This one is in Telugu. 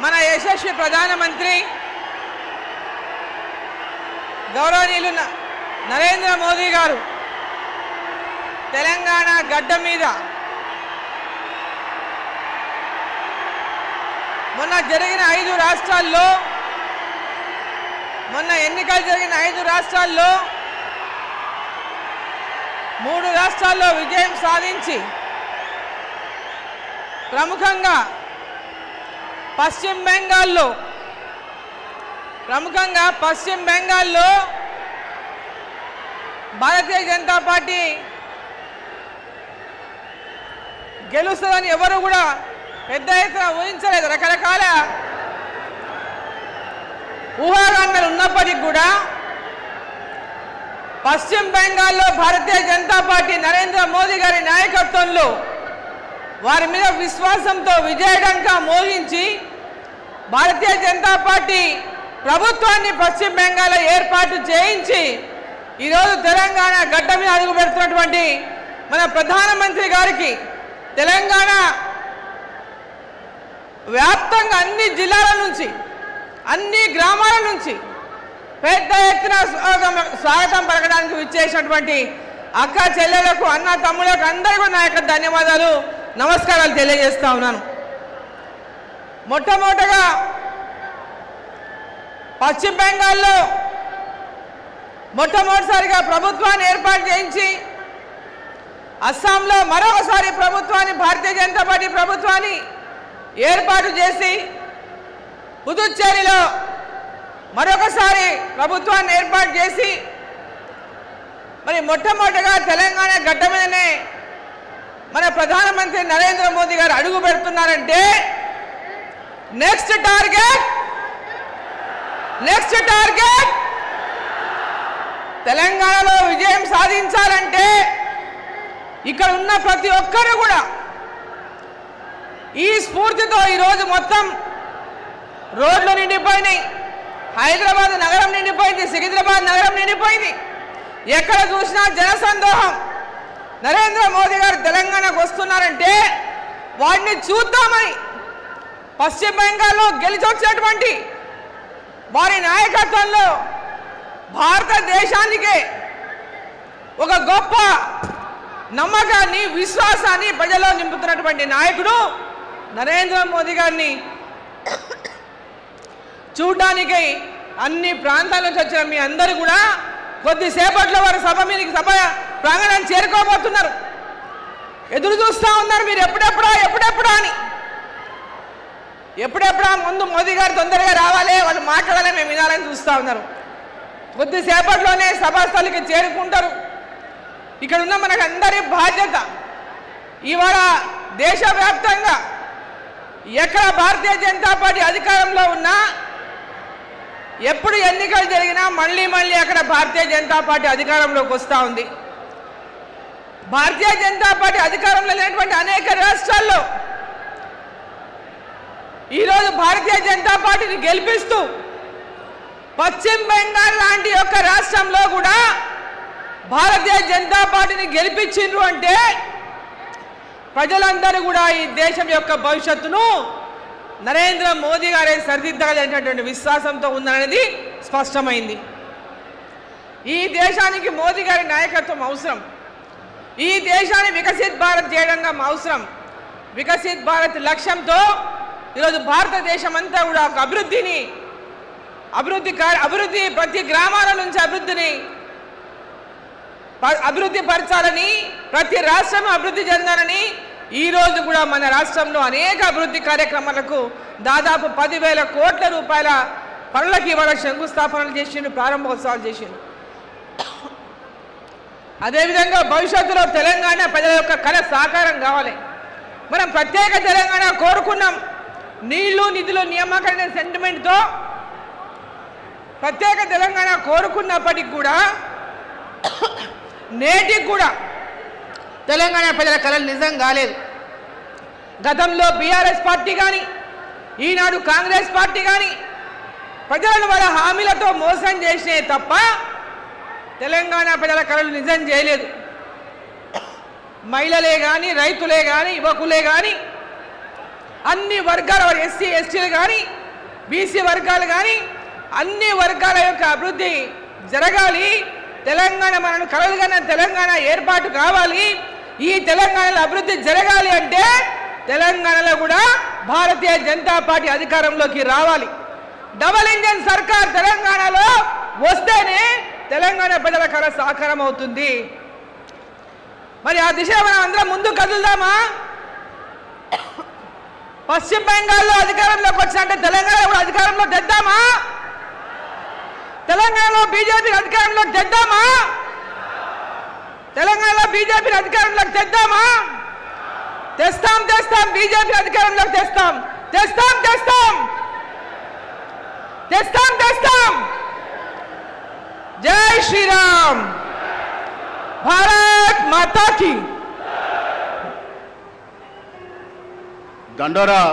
మన యశస్వి ప్రధానమంత్రి గౌరవనీయులు నరేంద్ర మోదీ గారు తెలంగాణ గడ్డ మీద మొన్న జరిగిన 5 రాష్ట్రాల్లో మొన్న ఎన్నికలు జరిగిన 5 రాష్ట్రాల్లో 3 రాష్ట్రాల్లో విజయం సాధించి ప్రముఖంగా పశ్చిమ బెంగాల్లో భారతీయ జనతా పార్టీ గెలుస్తుందని ఎవరు కూడా పెద్ద ఎత్తున ఊహించలేదు. రకరకాల ఊహాగానాలు ఉన్నప్పటికీ కూడా పశ్చిమ బెంగాల్లో భారతీయ జనతా పార్టీ నరేంద్ర మోదీ గారి నాయకత్వంలో వారి మీద విశ్వాసంతో విజయడంకా మోగించి భారతీయ జనతా పార్టీ ప్రభుత్వాన్ని పశ్చిమ బెంగాల్లో ఏర్పాటు చేయించి ఈరోజు తెలంగాణ గడ్డ మీద అడుగు పెడుతున్నటువంటి మన ప్రధానమంత్రి గారికి తెలంగాణ వ్యాప్తంగా అన్ని జిల్లాల నుంచి అన్ని గ్రామాల నుంచి పెద్ద ఎత్తున స్వాగతం పలకడానికి విచ్చేసినటువంటి అక్క చెల్లెలకు అన్న తమ్ములకు అందరికీ నా యొక్క ధన్యవాదాలు నమస్కారాలు తెలియజేస్తా ఉన్నాను. మొట్టమొదటగా పశ్చిమ బెంగాల్లో మొట్టమొదటిసారిగా ప్రభుత్వాన్ని ఏర్పాటు చేయించి అస్సాంలో మరొకసారి ప్రభుత్వాన్ని భారతీయ జనతా పార్టీ ప్రభుత్వాన్ని ఏర్పాటు చేసి పుదుచ్చేరిలో మరొకసారి ప్రభుత్వాన్ని ఏర్పాటు చేసి మరి మొట్టమొదటిగా తెలంగాణ గడ్డ మీదనే మన ప్రధానమంత్రి నరేంద్ర మోదీ గారు అడుగు పెడుతున్నారంటే నెక్స్ట్ టార్గెట్ తెలంగాణలో విజయం సాధించాలంటే ఇక్కడ ఉన్న ప్రతి ఒక్కరు కూడా ఈ స్ఫూర్తితో ఈరోజు మొత్తం రోడ్లు నిండిపోయినాయి. హైదరాబాద్ నగరం నిండిపోయింది, సికింద్రాబాద్ నగరం నిండిపోయింది. ఎక్కడ చూసినా జనసందోహం. నరేంద్ర మోదీ గారు తెలంగాణకు వస్తున్నారంటే వాడిని చూద్దామని పశ్చిమ బెంగాల్లో గెలిచొచ్చినటువంటి వారి నాయకత్వంలో భారతదేశానికే ఒక గొప్ప నమ్మకాన్ని విశ్వాసాన్ని ప్రజల్లో నింపుతున్నటువంటి నాయకుడు నరేంద్ర మోదీ గారిని చూడడానికి అన్ని ప్రాంతాల నుంచి వచ్చిన మీ అందరూ కూడా కొద్దిసేపట్లో వారు సభ ప్రాంగణం చేరుకోబోతున్నారు. ఎదురు చూస్తూ ఉన్నారు మీరు ఎప్పుడెప్పుడా అని. ఎప్పుడెప్పుడా ముందు మోదీ గారు తొందరగా రావాలి, వాళ్ళు మాట్లాడాలి, మేము వినాలని చూస్తూ ఉన్నారు. కొద్దిసేపట్లోనే సభాస్థలికి చేరుకుంటారు. ఇక్కడ ఉన్న మనకు అందరి బాధ్యత ఇవాళ దేశవ్యాప్తంగా ఎక్కడ భారతీయ జనతా పార్టీ అధికారంలో ఉన్నా ఎప్పుడు ఎన్నికలు జరిగినా మళ్ళీ అక్కడ భారతీయ జనతా పార్టీ అధికారంలోకి వస్తూ ఉంది. భారతీయ జనతా పార్టీ అధికారంలో లేనటువంటి అనేక రాష్ట్రాల్లో ఈరోజు భారతీయ జనతా పార్టీని గెలిపిస్తూ పశ్చిమ బెంగాల్ లాంటి యొక్క రాష్ట్రంలో కూడా భారతీయ జనతా పార్టీని గెలిపించిండ్రు అంటే ప్రజలందరూ కూడా ఈ దేశం యొక్క భవిష్యత్తును నరేంద్ర మోదీ గారే సరిదిద్దగలిగినటువంటి విశ్వాసంతో ఉందనేది స్పష్టమైంది. ఈ దేశానికి మోదీ గారి నాయకత్వం అవసరం. ఈ దేశాన్ని వికసిత్ భారత్ చేయడం అవసరం. వికసిత్ భారత్ లక్ష్యంతో ఈరోజు భారతదేశం అంతా కూడా ఒక అభివృద్ధి ప్రతి గ్రామాల నుంచి అభివృద్ధి పరచాలని, ప్రతి రాష్ట్రం అభివృద్ధి చెందాలని ఈరోజు కూడా మన రాష్ట్రంలో అనేక అభివృద్ధి కార్యక్రమాలకు దాదాపు 10,000 కోట్ల రూపాయల పనులకు ఇవాళ శంకుస్థాపనలు చేసిండు, ప్రారంభోత్సవాలు చేసిండు. అదేవిధంగా భవిష్యత్తులో తెలంగాణ ప్రజల యొక్క కళ సాకారం కావాలి. మనం ప్రత్యేక తెలంగాణ కోరుకున్నాం. నీళ్లు నిధులు నియామకరణ సెంటిమెంట్తో ప్రత్యేక తెలంగాణ కోరుకున్నప్పటికీ కూడా నేటికి కూడా తెలంగాణ ప్రజల కళలు నిజం కాలేదు. గతంలో బీఆర్ఎస్ పార్టీ కానీ ఈనాడు కాంగ్రెస్ పార్టీ కానీ ప్రజలను వాళ్ళ హామీలతో మోసం చేసే తప్ప తెలంగాణ ప్రజల కళలు నిజం చేయలేదు. మహిళలే కానీ, రైతులే కానీ, యువకులే కానీ అన్ని వర్గాల ఎస్సీ ఎస్టీలు కానీ బీసీ వర్గాలు కానీ అన్ని వర్గాల యొక్క అభివృద్ధి జరగాలి. తెలంగాణ మనను కలలుగన్న తెలంగాణ ఏర్పాటు కావాలి. ఈ తెలంగాణలో అభివృద్ధి జరగాలి అంటే తెలంగాణలో కూడా భారతీయ జనతా పార్టీ అధికారంలోకి రావాలి. డబల్ ఇంజన్ సర్కార్ తెలంగాణలో వస్తేనే తెలంగాణ ప్రజల కళ సాకారం అవుతుంది. మరి ఆ దిశ మనం అందరం ముందు కదులుదామా? పశ్చిమ బెంగాల్లో అధికారంలోకి వచ్చినట్టే తెలంగాణ కూడా అధికారంలో తెద్దామా? తెలంగాణలో బీజేపీ అధికారంలోకి తెద్దామా? తెలంగాణలో బీజేపీ అధికారంలోకి తెద్దామా? తెస్తాం తెస్తాం, బీజేపీ అధికారంలోకి తెస్తాం తెస్తాం తెస్తాం తెస్తాం తెస్తాం. జై శ్రీరామ్, భారత్ మాతా కీ. దండోరా